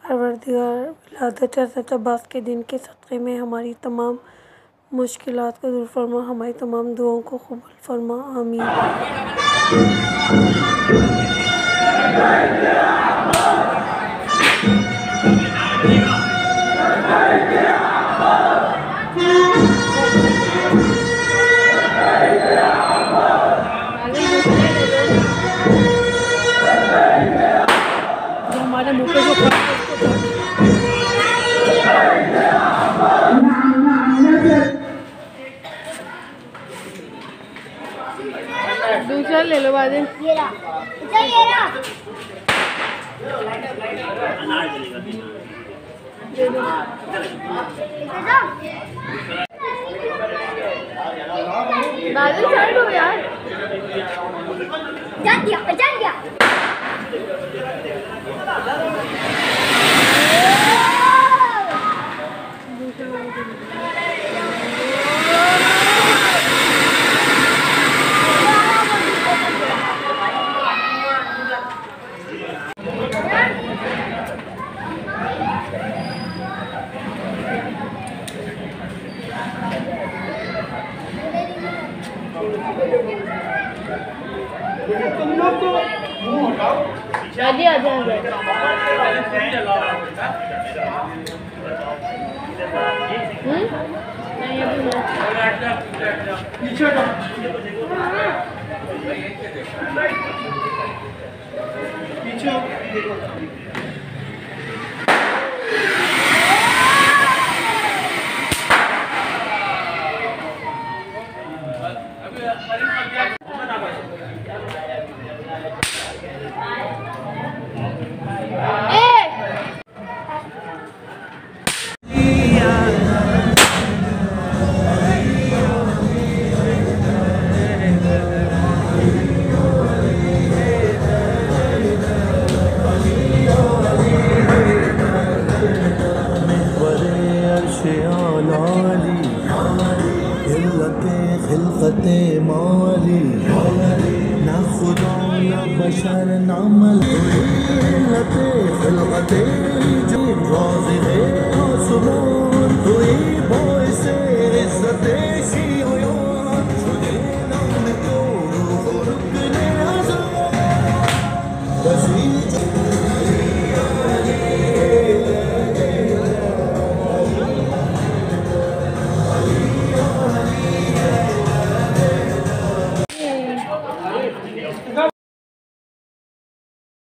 परवरदिगार विलादत हज़रत अब्बास के दिन के सदक़े में हमारी तमाम मुश्किलात को दूर फरमा, हमारी तमाम दुआओं को कबूल फरमा, आमीन। हमारे मुँह पे जो दूसरा ले लो बाद में। बादल साइड हो यार, जान दिया। तुम लोग तो आगे आ जाओगे। पीछे खिलकते माली ना खुदा ना बशर ना मल खिलकते